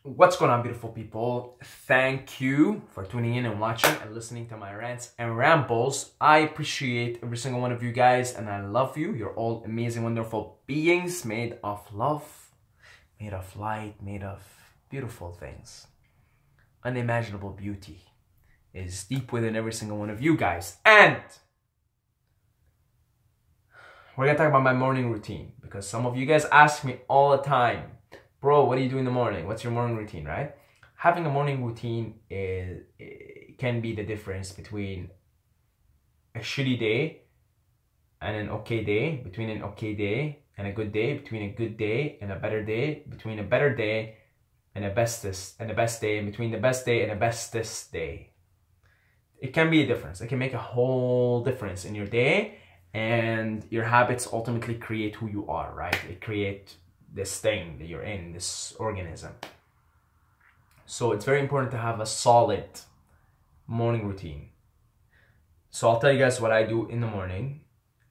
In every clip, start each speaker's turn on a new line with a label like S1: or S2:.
S1: What's going on, beautiful people? Thank you for tuning in and watching and listening to my rants and rambles. I appreciate every single one of you guys and I love you. You're all amazing, wonderful beings made of love, made of light, made of beautiful things. Unimaginable beauty is deep within every single one of you guys. And we're gonna talk about my morning routine because some of you guys ask me all the time, bro, what do you do in the morning? What's your morning routine, right? Having a morning routine can be the difference between a shitty day and an okay day, between an okay day and a good day, between a good day and a better day, between a better day and a bestest and the best day, and between the best day and the bestest day. It can be a difference. It can make a whole difference in your day, and your habits ultimately create who you are, right? It creates this thing that you're in, this organism. So it's very important to have a solid morning routine. So I'll tell you guys what I do in the morning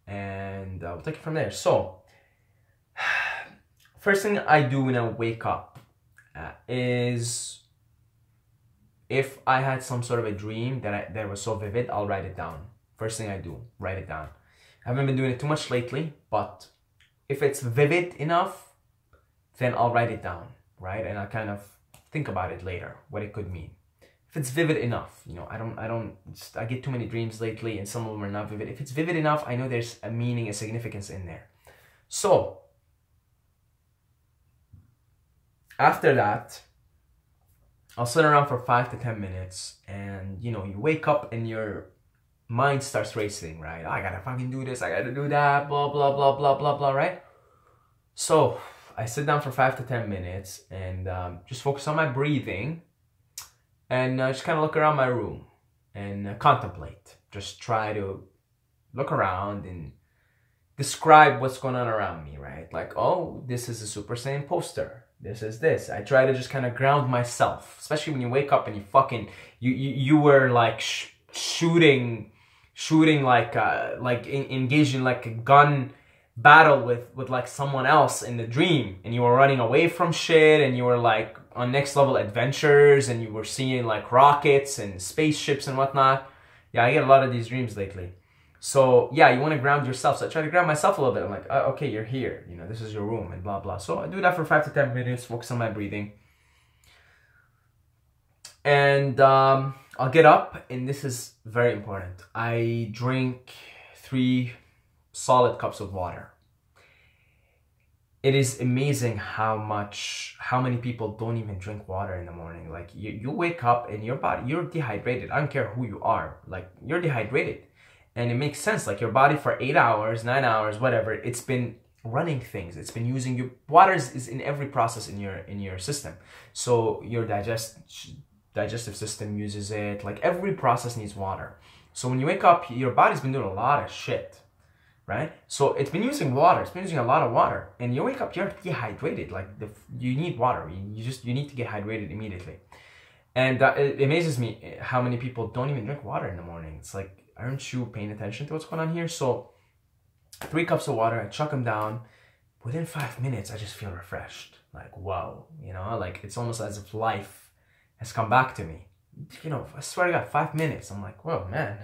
S1: and we'll take it from there. So first thing I do when I wake up is, if I had some sort of a dream that was so vivid, I'll write it down. First thing I do, write it down. I haven't been doing it too much lately, but if it's vivid enough, then I'll write it down, right? And I kind of think about it later, what it could mean. If it's vivid enough, you know, I get too many dreams lately and some of them are not vivid. If it's vivid enough, I know there's a meaning, a significance in there. So, after that, I'll sit around for 5 to 10 minutes and, you know, you wake up and your mind starts racing, right? I gotta fucking do this, I gotta do that, blah, blah, blah, blah, blah, blah, right? So, I sit down for 5 to 10 minutes and just focus on my breathing and just kind of look around my room and contemplate. Just try to look around and describe what's going on around me, right? Like, oh, this is a Super Saiyan poster. This is this. I try to just kind of ground myself, especially when you wake up and you fucking, you were like shooting like engaged in like a gun battle with like someone else in the dream, and you were running away from shit and you were like on next level adventures and you were seeing like rockets and spaceships and whatnot. Yeah, I get a lot of these dreams lately. So yeah, you want to ground yourself. So I try to ground myself a little bit. I'm like, oh, okay, you're here, you know, this is your room and blah blah. So I do that for 5 to 10 minutes, focus on my breathing, and I'll get up, and this is very important. I drink 3 solid cups of water. It is amazing how many people don't even drink water in the morning. Like you wake up and your body, you're dehydrated. I don't care who you are, like you're dehydrated. And it makes sense, like your body for 8 hours, 9 hours, whatever, it's been running things. It's been using your water is in every process in your system. So your digestive system uses it, like every process needs water. So when you wake up, your body's been doing a lot of shit, right? So it's been using water, it's been using a lot of water, and you wake up, you're dehydrated. Like you need water, you need to get hydrated immediately. And it amazes me how many people don't even drink water in the morning. It's like, aren't you paying attention to what's going on here? So 3 cups of water, I chuck them down. Within 5 minutes, I just feel refreshed. Like, wow, you know, like it's almost as if life has come back to me. You know, I swear to God, 5 minutes. I'm like, whoa, man,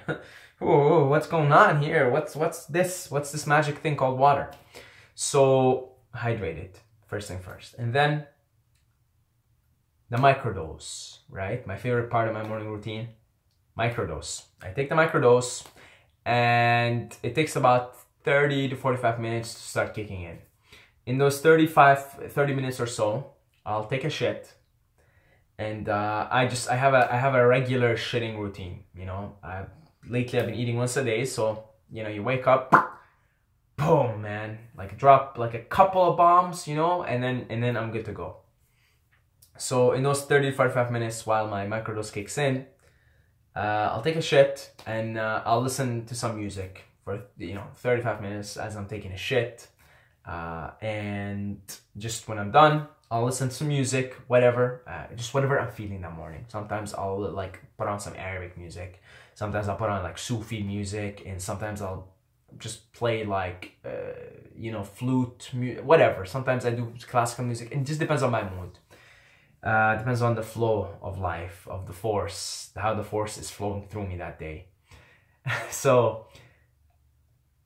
S1: whoa, what's going on here? What's this magic thing called water? So hydrated, first thing first, and then the microdose, right? My favorite part of my morning routine, microdose. I take the microdose, and it takes about 30 to 45 minutes to start kicking in. In those 30 minutes or so, I'll take a shit. And I have a regular shitting routine, you know. Lately I've been eating once a day, so you know, you wake up, boom, man, like drop like a couple of bombs, you know, and then I'm good to go. So in those 30 to 45 minutes while my microdose kicks in, I'll take a shit and I'll listen to some music for, you know, 35 minutes as I'm taking a shit, and just when I'm done, I'll listen to some music, whatever, just whatever I'm feeling that morning. Sometimes I'll like put on some Arabic music. Sometimes I'll put on like Sufi music, and sometimes I'll just play like, you know, flute, whatever. Sometimes I do classical music. It just depends on my mood. Depends on the flow of life, of the force, how the force is flowing through me that day. So,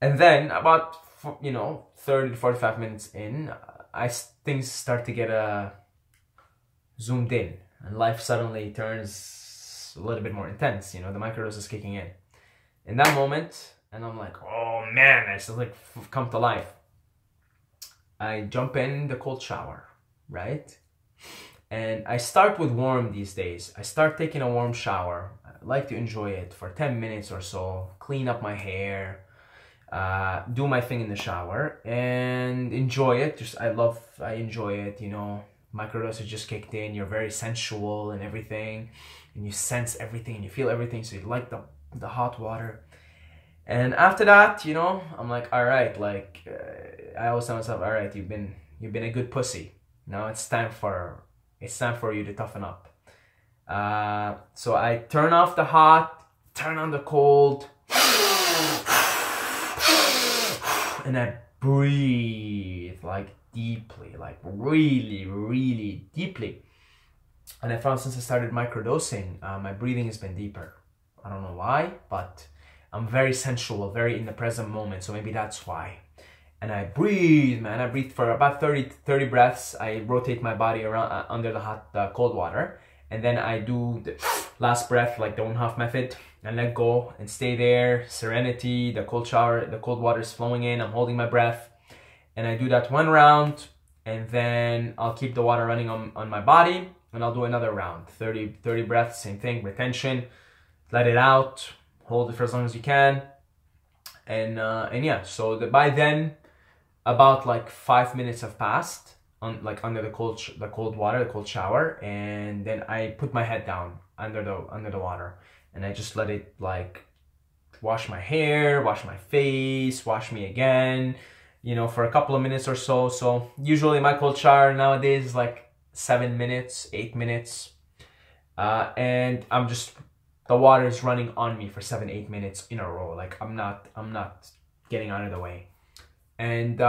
S1: and then about, 30 to 45 minutes in, things start to get zoomed in, and life suddenly turns a little bit more intense. The microdose is kicking in that moment, and I'm like, oh man, I just like come to life. I jump in the cold shower, right? And I start with warm these days. I start taking a warm shower. I like to enjoy it for 10 minutes or so, clean up my hair, do my thing in the shower, and enjoy it. I enjoy it, Microdose has just kicked in. You're very sensual and everything, and you sense everything and you feel everything, so you like the hot water. And after that, I'm like, all right, I always tell myself, all right, you've been a good pussy. Now it's time for you to toughen up. So I turn off the hot, turn on the cold, and I breathe like deeply, like really, really deeply. And I found since I started microdosing, my breathing has been deeper. I don't know why, but I'm very sensual, very in the present moment, so maybe that's why. And I breathe, man. I breathe for about 30 breaths. I rotate my body around under the cold water. And then I do the last breath, like the Wim Hof method, and let go and stay there. Serenity, the cold shower, the cold water is flowing in. I'm holding my breath. And I do that one round. And then I'll keep the water running on my body. And I'll do another round. 30 breaths, same thing, retention. Let it out. Hold it for as long as you can. And yeah, so by then, about like 5 minutes have passed under the cold water, the cold shower, and then I put my head down under the water, and I just let it like wash my hair, wash my face, wash me again, for a couple of minutes or so. So usually my cold shower nowadays is like 7 minutes, 8 minutes, and the water is running on me for 7-8 minutes in a row. Like I'm not getting out of the way. And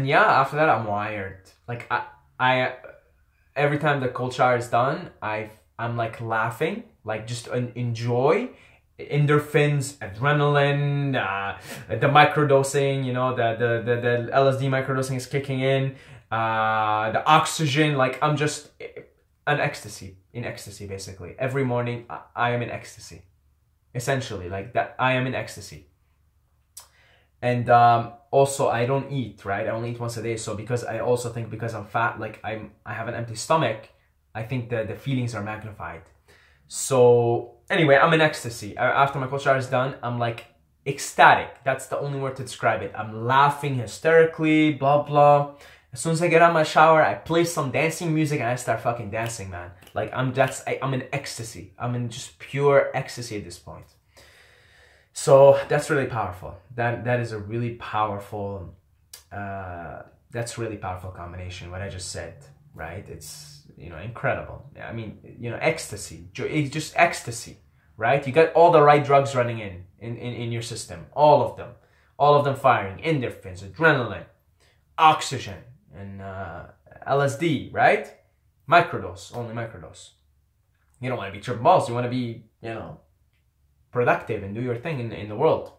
S1: yeah, after that I'm wired. Like I every time the cold shower is done, I'm like laughing, like just enjoy. Endorphins, adrenaline, the microdosing, the LSD microdosing is kicking in, the oxygen, like I'm just in ecstasy basically. Every morning I am in ecstasy, essentially, like that. I am in ecstasy. And also I don't eat, right? I only eat once a day. So because I'm fat, like I have an empty stomach, I think that the feelings are magnified. So anyway, I'm in ecstasy. After my cold shower is done, I'm like ecstatic. That's the only word to describe it. I'm laughing hysterically, blah, blah. As soon as I get out of my shower, I play some dancing music and I start fucking dancing, man. Like I'm in ecstasy. I'm in just pure ecstasy at this point. So that's really powerful. That is a really powerful, that's really powerful combination, what I just said, right? It's, incredible. I mean, ecstasy, it's just ecstasy, right? You got all the right drugs running in your system, all of them firing, endorphins, adrenaline, oxygen, and LSD, right? Microdose, only microdose. You don't want to be tripping balls. You want to be, productive and do your thing in the world.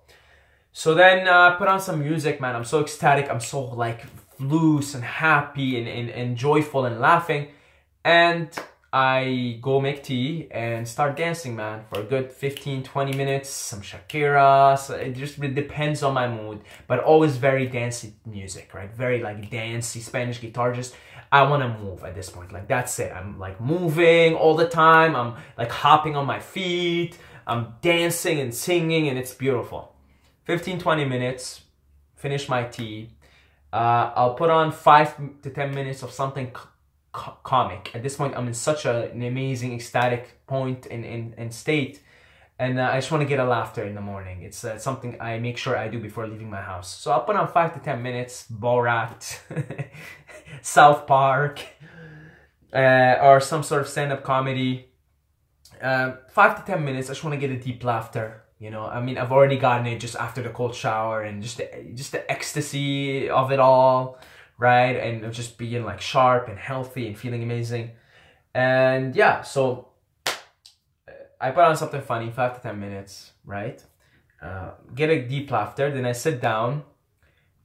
S1: So then put on some music, man. I'm so ecstatic. I'm so like loose and happy and joyful and laughing. And I go make tea and start dancing, man, for a good 15-20 minutes. Some Shakira. So it just really depends on my mood, but always very dancey music, right? Very like dancey Spanish guitar. Just I want to move at this point. Like that's it. I'm like moving all the time. I'm like hopping on my feet. I'm dancing and singing, and it's beautiful. 15-20 minutes, finish my tea. I'll put on 5 to 10 minutes of something comic. At this point, I'm in such an amazing, ecstatic point and state. And I just want to get a laughter in the morning. It's something I make sure I do before leaving my house. So I'll put on 5 to 10 minutes, Borat, South Park, or some sort of stand-up comedy. 5 to 10 minutes, I just want to get a deep laughter. I mean, I've already gotten it just after the cold shower and just the ecstasy of it all, right? And just being like sharp and healthy and feeling amazing. And yeah, so I put on something funny, 5 to 10 minutes, right? Get a deep laughter. Then I sit down,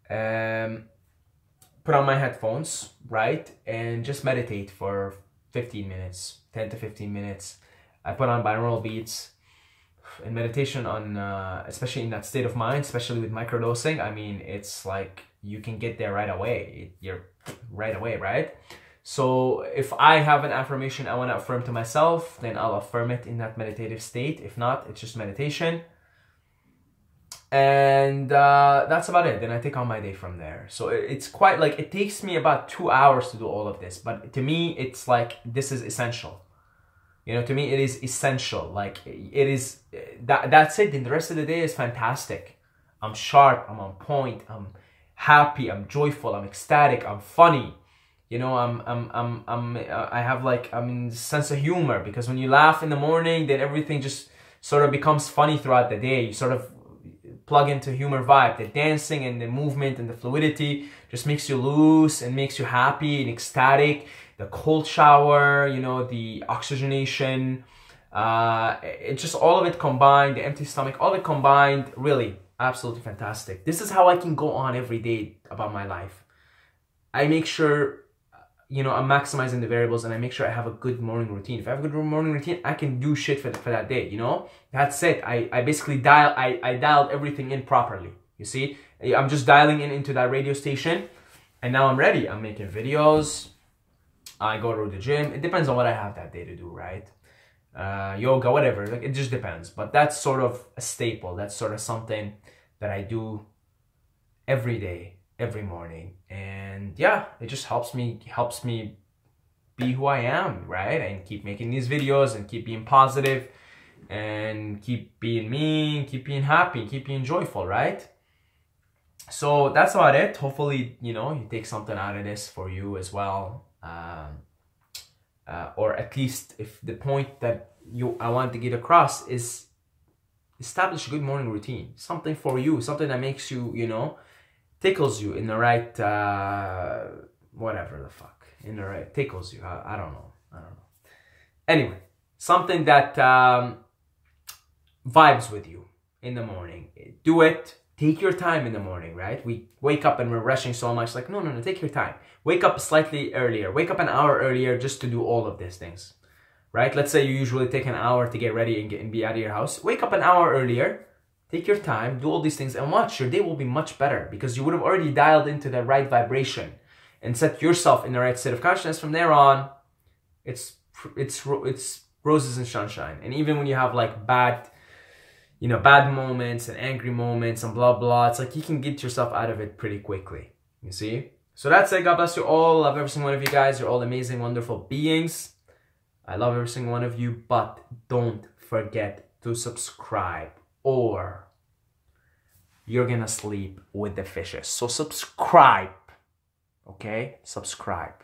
S1: put on my headphones, right? And just meditate for 15 minutes, 10 to 15 minutes. I put on binaural beats. And meditation on, especially in that state of mind, especially with microdosing, I mean, it's like you can get there right away. You're right away, right? So if I have an affirmation I want to affirm to myself, then I'll affirm it in that meditative state. If not, it's just meditation. And that's about it. Then I take on my day from there. So it's quite like, it takes me about 2 hours to do all of this. But to me, it's like, this is essential. You know, to me, it is essential. Like, it is, that's it. Then the rest of the day is fantastic. I'm sharp, I'm on point, I'm happy, I'm joyful, I'm ecstatic, I'm funny. You know, I have like, I'm in sense of humor, because when you laugh in the morning, then everything just sort of becomes funny throughout the day. You sort of plug into humor vibe. The dancing and the movement and the fluidity just makes you loose and makes you happy and ecstatic. The cold shower, you know, the oxygenation, it's just all of it combined, the empty stomach, all of it combined, really, absolutely fantastic. This is how I can go on every day about my life. I make sure, you know, I'm maximizing the variables, and I make sure I have a good morning routine. If I have a good morning routine, I can do shit for that day, you know? That's it. I basically dialed everything in properly, you see? I'm just dialing into that radio station, and now I'm ready. I'm making videos. I go to the gym. It depends on what I have that day to do, right? Yoga, whatever. Like, it just depends. But that's sort of a staple. That's sort of something that I do every day, every morning. And yeah, it just helps me be who I am, right? And keep making these videos and keep being positive and keep being me, and keep being happy, and keep being joyful, right? So that's about it. Hopefully, you know, you take something out of this for you as well. Or at least if the point that I want to get across is establish a good morning routine, something for you, something that makes you, you know, tickles you in the right, whatever the fuck, in the right, tickles you, I don't know. Anyway, something that vibes with you in the morning. Do it. Take your time in the morning, right? We wake up and we're rushing so much. Like, no, take your time. Wake up slightly earlier. Wake up an hour earlier just to do all of these things, right? Let's say you usually take an hour to get ready and be out of your house. Wake up an hour earlier. Take your time. Do all these things and watch. Your day will be much better because you would have already dialed into the right vibration and set yourself in the right state of consciousness. From there on, it's roses and sunshine. And even when you have like bad moments and angry moments and blah, blah, it's like you can get yourself out of it pretty quickly, you see? So that's it. God bless you all. Love every single one of you guys. You're all amazing, wonderful beings. I love every single one of you, but don't forget to subscribe or you're gonna sleep with the fishes. So subscribe, okay? Subscribe.